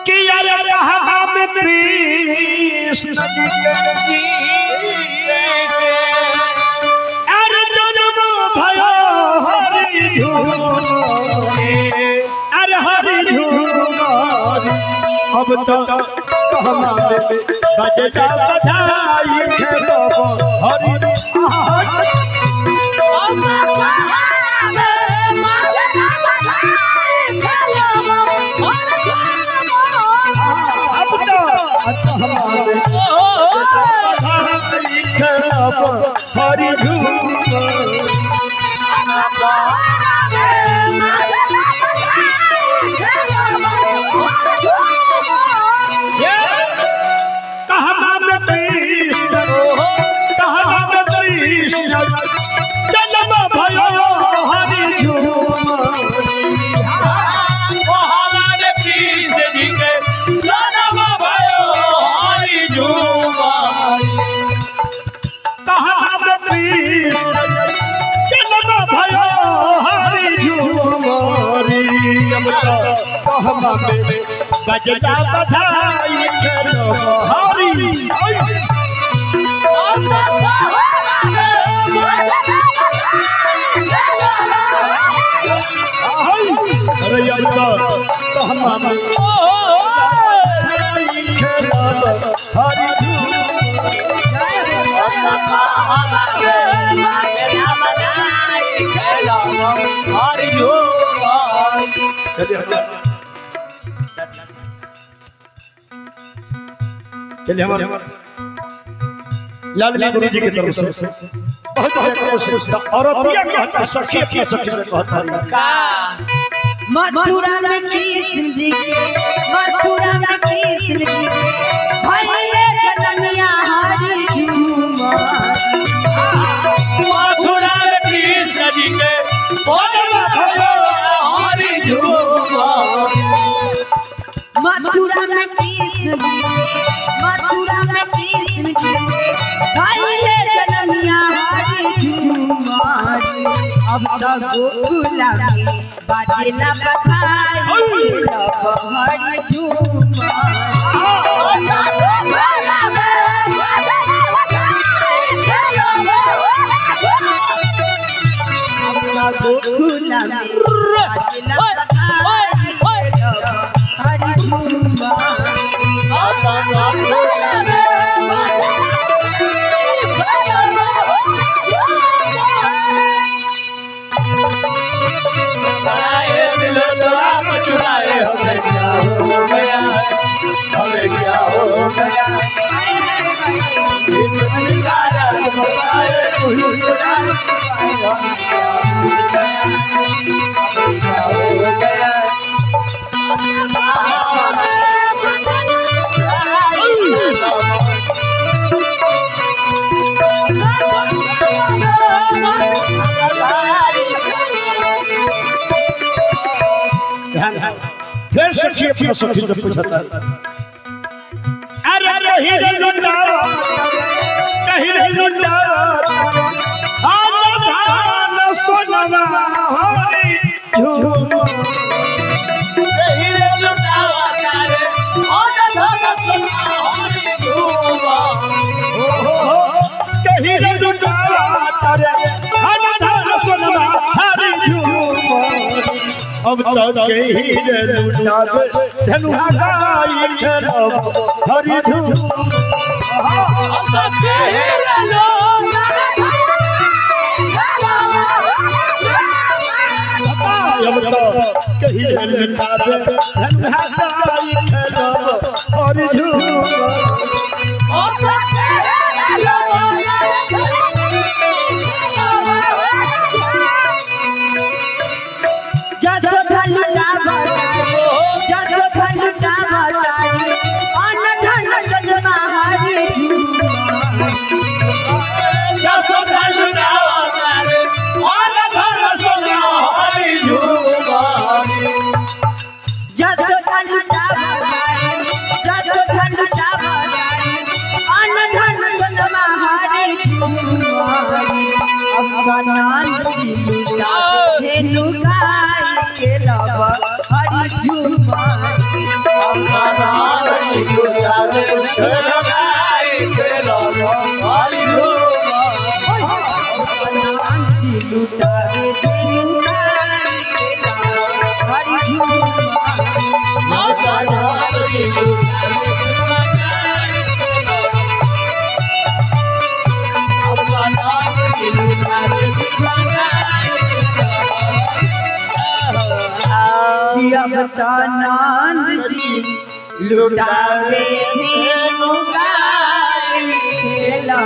कि अरे हम कृष्ण जी अरे जन्म भयो हरि झूम अरे हरि झूम अब तो कहमा बजता बधाई खेलो हरि हरि जन्म भयो हरि बजता बधाई खेलो हरि चलिए हमारे लाल गुरु जी की तरफ से बहुत औरतिया कहता सखी अपनी सखी में कहता मथुरा में कृष्ण जी के मथुरा में कृष्ण जी के भइले जनमिया हरि झूम मथुरा में कृष्ण जी के हरि झूम मथुरा में कृष्ण जी के मथुरा में कृष्ण जी के भइले जनमिया हरि झूम अब तक गोकुला में बाजेला बधाई हरि झूम गोकुला में बाजेला बधाई हरि झूम फिर सखी अपनी सखी से पूछता अरे कहीं रे लुटा धान सोनवा हरि झूम कहीं रे लुटावा तारे धान सोनवा हरि झूम कहीं रे लुटा तारे धान सोनवा हरि झूम अब तक कहीं रे लुटा धनुहा गाई खेलो हरि झूम कहीं रे लुटा धनुहा गाई खेलो हरि झूम लुटावे दिनु गाई हरि माता नाम की किया बता नंद जी लुटावे दिनु गाई खेला